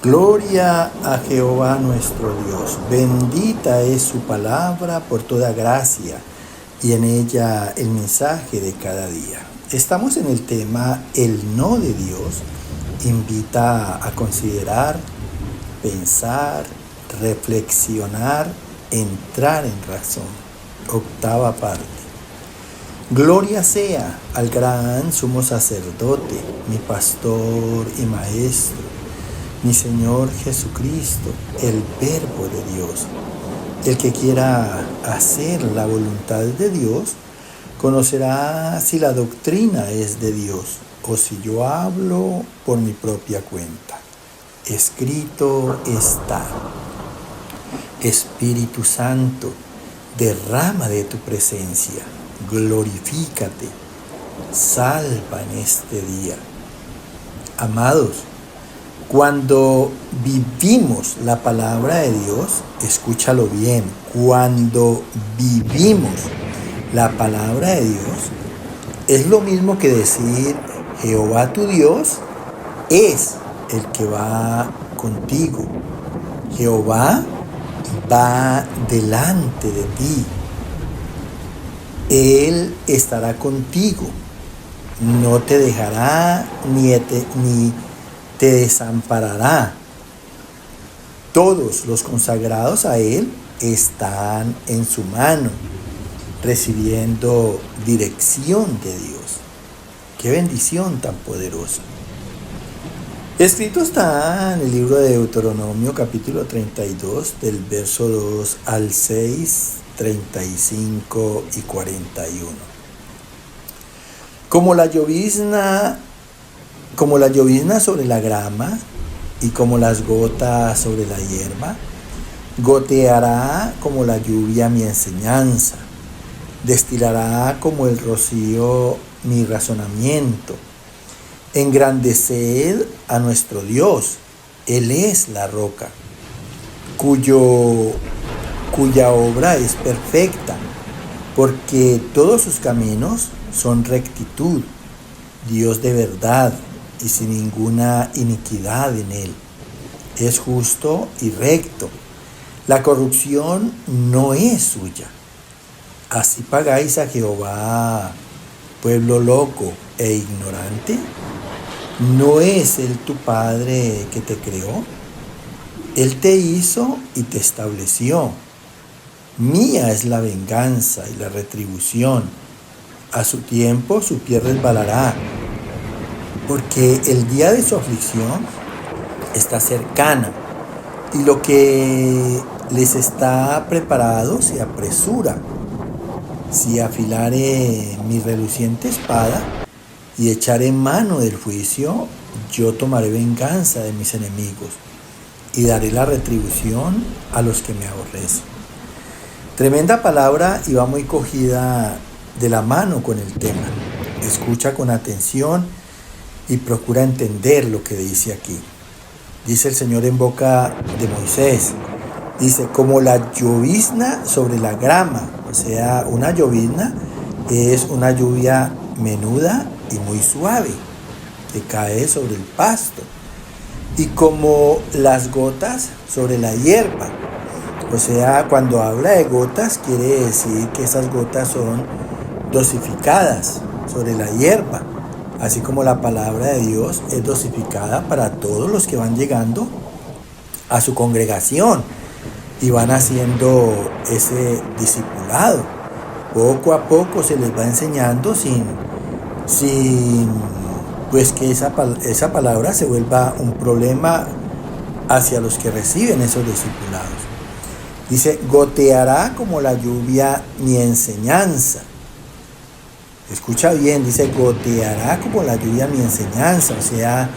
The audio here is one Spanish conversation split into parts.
Gloria a Jehová nuestro Dios. Bendita es su palabra por toda gracia y en ella el mensaje de cada día. Estamos en el tema El no de Dios. Invita a considerar, pensar, reflexionar, entrar en razón. Octava parte. Gloria sea al gran sumo sacerdote, mi pastor y maestro, mi Señor Jesucristo, el Verbo de Dios. El que quiera hacer la voluntad de Dios, conocerá si la doctrina es de Dios o si yo hablo por mi propia cuenta. Escrito está: Espíritu Santo, derrama de tu presencia, glorifícate, salva en este día. Amados, cuando vivimos la palabra de Dios, escúchalo bien, cuando vivimos la palabra de Dios, es lo mismo que decir Jehová tu Dios es el que va contigo. Jehová va delante de ti. Él estará contigo. No te dejará ni te desamparará. Todos los consagrados a Él están en su mano, recibiendo dirección de Dios. ¡Qué bendición tan poderosa! Escrito está en el libro de Deuteronomio, capítulo 32, del verso 2 al 6, 35 y 41. Como la llovizna sobre la grama y como las gotas sobre la hierba, goteará como la lluvia mi enseñanza, destilará como el rocío mi razonamiento. Engrandeced a nuestro Dios, Él es la roca, cuya obra es perfecta, porque todos sus caminos son rectitud, Dios de verdad y sin ninguna iniquidad en Él. Es justo y recto, la corrupción no es suya. ¿Así pagáis a Jehová, pueblo loco e ignorante? ¿No es Él tu Padre que te creó? Él te hizo y te estableció. Mía es la venganza y la retribución. A su tiempo su pie resbalará, porque el día de su aflicción está cercana, y lo que les está preparado se apresura. Si afilare mi reluciente espada y echaré mano del juicio, yo tomaré venganza de mis enemigos y daré la retribución a los que me aborrecen. Tremenda palabra y va muy cogida de la mano con el tema. Escucha con atención y procura entender lo que dice aquí. Dice el Señor en boca de Moisés, dice, como la llovizna sobre la grama. O sea, una llovizna es una lluvia menuda y muy suave que cae sobre el pasto. Y como las gotas sobre la hierba. O sea, cuando habla de gotas, quiere decir que esas gotas son dosificadas sobre la hierba. Así como la palabra de Dios es dosificada para todos los que van llegando a su congregación y van haciendo ese discipulado. Poco a poco se les va enseñando sin pues que esa palabra se vuelva un problema hacia los que reciben esos discipulados. Dice, goteará como la lluvia mi enseñanza. Escucha bien, dice, goteará como la lluvia mi enseñanza. O sea,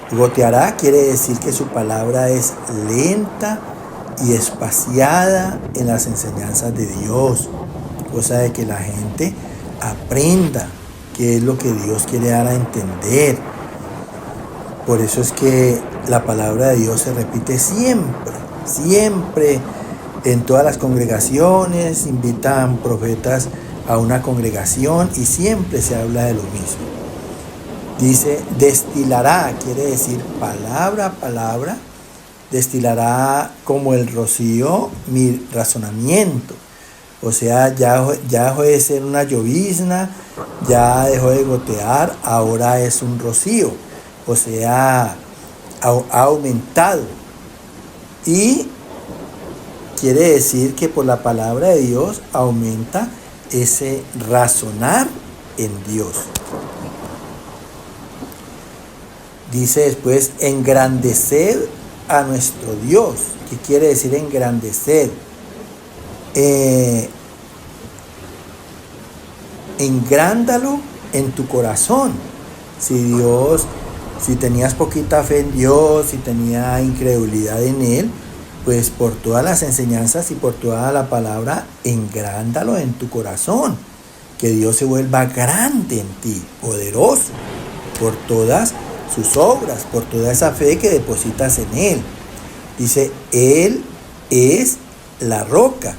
goteará quiere decir que su palabra es lenta y espaciada en las enseñanzas de Dios. Cosa de que la gente aprenda qué es lo que Dios quiere dar a entender. Por eso es que la palabra de Dios se repite siempre en todas las congregaciones. Invitan profetas a una congregación y siempre se habla de lo mismo. Dice, destilará, quiere decir palabra a palabra, destilará como el rocío mi razonamiento. O sea, ya dejó de ser una llovizna, ya dejó de gotear, ahora es un rocío. O sea, ha aumentado. Y quiere decir que por la palabra de Dios aumenta ese razonar en Dios. Dice después, engrandecer a nuestro Dios. ¿Qué quiere decir engrandecer? Engrándalo en tu corazón. Si tenías poquita fe en Dios, si tenías incredulidad en Él, pues por todas las enseñanzas y por toda la palabra, engrándalo en tu corazón. Que Dios se vuelva grande en ti, poderoso, por todas sus obras, por toda esa fe que depositas en Él. Dice, Él es la roca,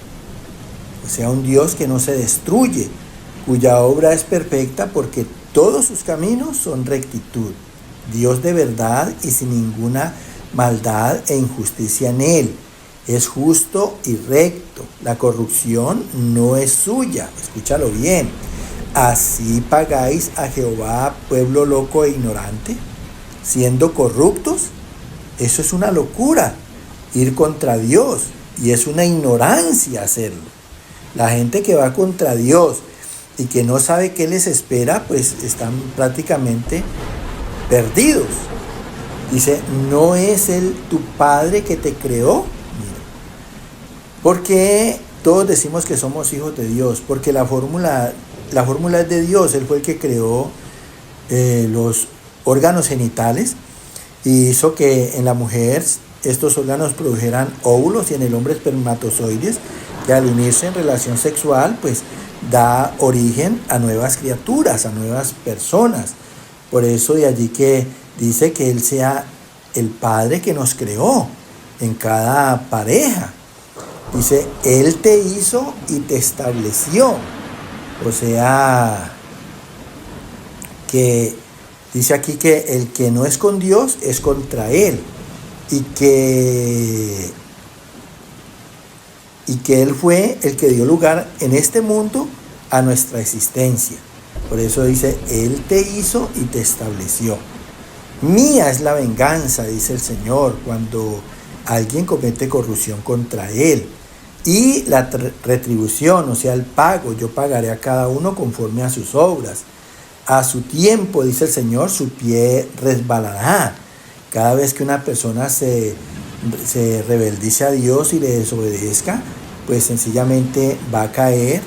o sea, un Dios que no se destruye, cuya obra es perfecta porque todos sus caminos son rectitud. Dios de verdad y sin ninguna maldad e injusticia en Él. Es justo y recto. La corrupción no es suya. Escúchalo bien. ¿Así pagáis a Jehová, pueblo loco e ignorante, siendo corruptos? Eso es una locura, ir contra Dios, y es una ignorancia hacerlo. La gente que va contra Dios y que no sabe qué les espera, pues están prácticamente perdidos. Dice, ¿no es Él tu Padre que te creó? Mira, porque todos decimos que somos hijos de Dios, porque la fórmula es de Dios. Él fue el que creó los órganos genitales y hizo que en la mujer estos órganos produjeran óvulos y en el hombre espermatozoides, que al unirse en relación sexual pues da origen a nuevas criaturas, a nuevas personas. Por eso de allí que dice que Él sea el Padre que nos creó en cada pareja. Dice, Él te hizo y te estableció. O sea, que dice aquí que el que no es con Dios es contra Él. Y que Él fue el que dio lugar en este mundo a nuestra existencia. Por eso dice, Él te hizo y te estableció. Mía es la venganza, dice el Señor, cuando alguien comete corrupción contra Él. Y la retribución, o sea, el pago, yo pagaré a cada uno conforme a sus obras. A su tiempo, dice el Señor, su pie resbalará. Cada vez que una persona se rebeldice a Dios y le desobedezca, pues sencillamente va a caer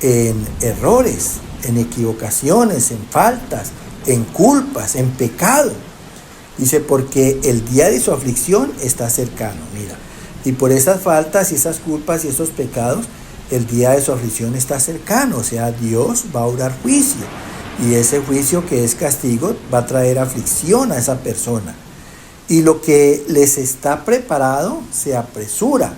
en errores, en equivocaciones, en faltas, en culpas, en pecado. Dice, porque el día de su aflicción está cercano. Mira, y por esas faltas y esas culpas y esos pecados, el día de su aflicción está cercano. O sea, Dios va a obrar juicio. Y ese juicio, que es castigo, va a traer aflicción a esa persona. Y lo que les está preparado se apresura.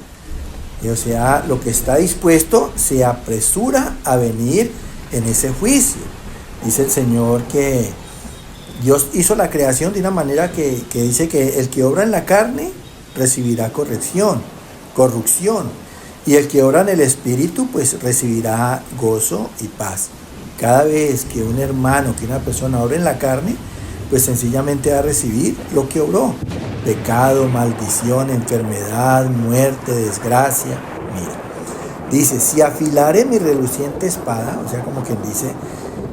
O sea, lo que está dispuesto se apresura a venir en ese juicio. Dice el Señor que Dios hizo la creación de una manera que dice que el que obra en la carne recibirá corrección, corrupción. Y el que obra en el Espíritu pues recibirá gozo y paz. Cada vez que un hermano, que una persona obra en la carne, pues sencillamente va a recibir lo que obró. Pecado, maldición, enfermedad, muerte, desgracia. Mira, dice, si afilare mi reluciente espada, o sea, como quien dice,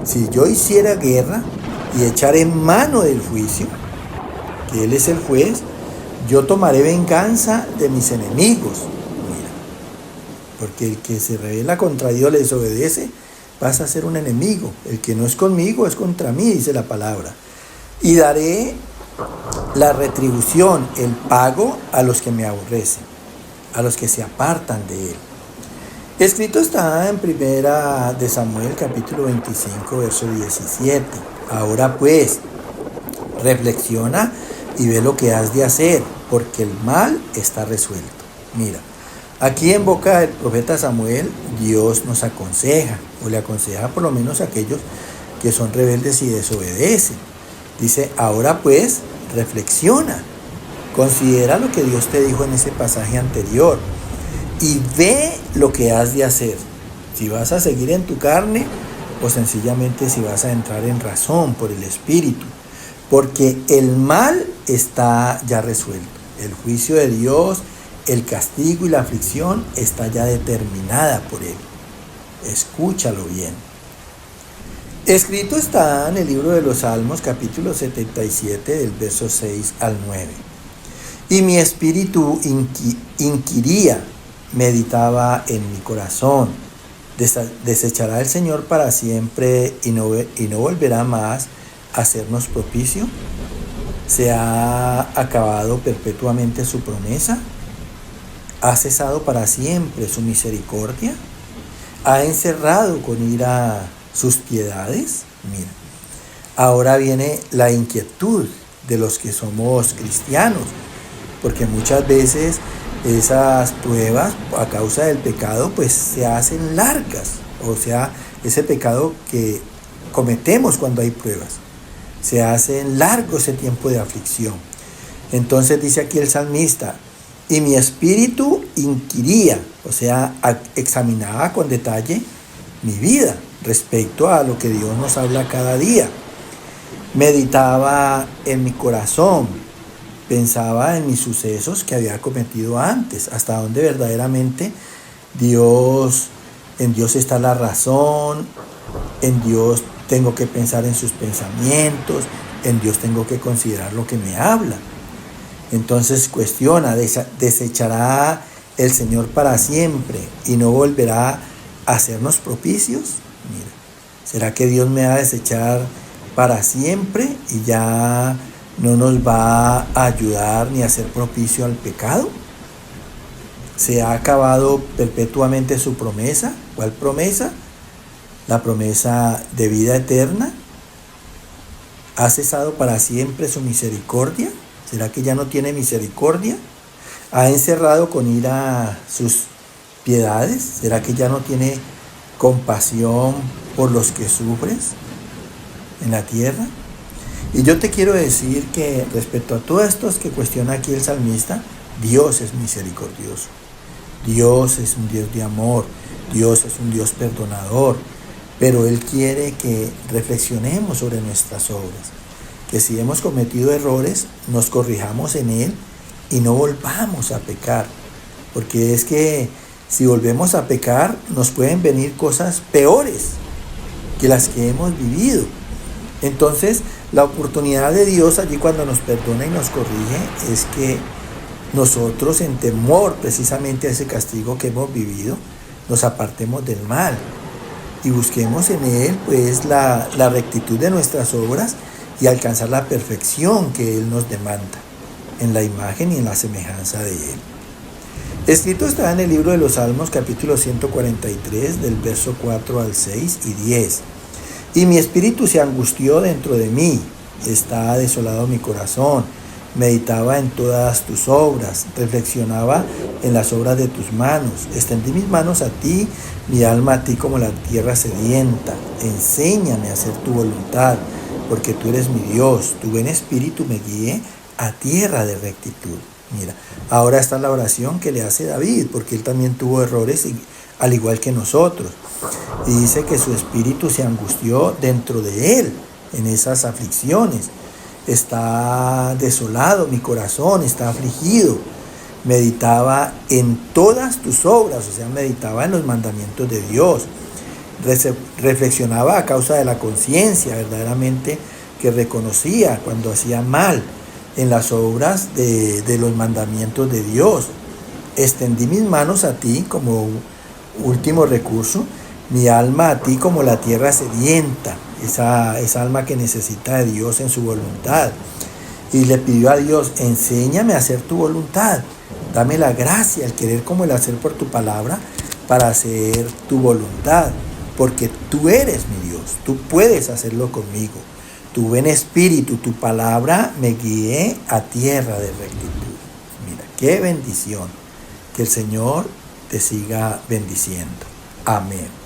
si yo hiciera guerra y echare mano del juicio, que Él es el juez, yo tomaré venganza de mis enemigos. Mira, porque el que se rebela contra Dios, le desobedece, pasa a ser un enemigo. El que no es conmigo es contra mí, dice la palabra. Y daré la retribución, el pago a los que me aborrecen, a los que se apartan de Él. Escrito está en 1 de Samuel, capítulo 25, verso 17. Ahora pues, reflexiona y ve lo que has de hacer, porque el mal está resuelto. Mira, aquí en boca del profeta Samuel, Dios nos aconseja, o le aconseja por lo menos a aquellos que son rebeldes y desobedecen. Dice, ahora pues, reflexiona, considera lo que Dios te dijo en ese pasaje anterior y ve lo que has de hacer. Si vas a seguir en tu carne o sencillamente si vas a entrar en razón por el Espíritu. Porque el mal está ya resuelto. El juicio de Dios, el castigo y la aflicción está ya determinada por Él. Escúchalo bien. Escrito está en el libro de los Salmos, capítulo 77, del verso 6 al 9. Y mi espíritu inquiría, meditaba en mi corazón. ¿Desechará el Señor para siempre y no volverá más a hacernos propicio? ¿Se ha acabado perpetuamente su promesa? ¿Ha cesado para siempre su misericordia? ¿Ha encerrado con ira sus piedades? Mira, ahora viene la inquietud de los que somos cristianos, porque muchas veces esas pruebas a causa del pecado pues se hacen largas, o sea, ese pecado que cometemos cuando hay pruebas, se hace largo ese tiempo de aflicción. Entonces dice aquí el salmista, y mi espíritu inquiría, o sea, examinaba con detalle mi vida respecto a lo que Dios nos habla cada día. Meditaba en mi corazón, pensaba en mis sucesos que había cometido antes, hasta donde verdaderamente en Dios está la razón, en Dios tengo que pensar en sus pensamientos, en Dios tengo que considerar lo que me habla. Entonces cuestiona, ¿desechará el Señor para siempre y no volverá a hacernos propicios? Mira, ¿será que Dios me va a desechar para siempre y ya no nos va a ayudar ni a hacer propicio al pecado? ¿Se ha acabado perpetuamente su promesa? ¿Cuál promesa? La promesa de vida eterna. ¿Ha cesado para siempre su misericordia? ¿Será que ya no tiene misericordia? ¿Ha encerrado con ira sus piedades? ¿Será que ya no tiene compasión por los que sufres en la tierra? Y yo te quiero decir que respecto a todos estos que cuestiona aquí el salmista, Dios es misericordioso. Dios es un Dios de amor. Dios es un Dios perdonador. Pero Él quiere que reflexionemos sobre nuestras obras. Que si hemos cometido errores, nos corrijamos en Él y no volvamos a pecar. Porque es que si volvemos a pecar, nos pueden venir cosas peores que las que hemos vivido. Entonces, la oportunidad de Dios allí cuando nos perdona y nos corrige es que nosotros, en temor precisamente a ese castigo que hemos vivido, nos apartemos del mal y busquemos en Él pues la rectitud de nuestras obras y alcanzar la perfección que Él nos demanda en la imagen y en la semejanza de Él. Escrito está en el libro de los Salmos, capítulo 143, del verso 4 al 6 y 10. Y mi espíritu se angustió dentro de mí, está desolado mi corazón. Meditaba en todas tus obras, reflexionaba en las obras de tus manos. Extendí mis manos a ti, mi alma a ti como la tierra sedienta. Enséñame a hacer tu voluntad, porque tú eres mi Dios. Tu buen espíritu me guíe a tierra de rectitud. Mira, ahora está la oración que le hace David, porque él también tuvo errores, al igual que nosotros. Y dice que su espíritu se angustió dentro de él, en esas aflicciones. Está desolado mi corazón, está afligido. Meditaba en todas tus obras, o sea, meditaba en los mandamientos de Dios. Reflexionaba a causa de la conciencia, verdaderamente que reconocía cuando hacía mal en las obras de los mandamientos de Dios. Extendí mis manos a ti como último recurso, mi alma a ti como la tierra sedienta, esa alma que necesita de Dios en su voluntad. Y le pidió a Dios, enséñame a hacer tu voluntad, dame la gracia, el querer como el hacer por tu palabra, para hacer tu voluntad, porque tú eres mi Dios, tú puedes hacerlo conmigo. Tu buen espíritu, tu palabra me guíe a tierra de rectitud. Mira, qué bendición. Que el Señor te siga bendiciendo. Amén.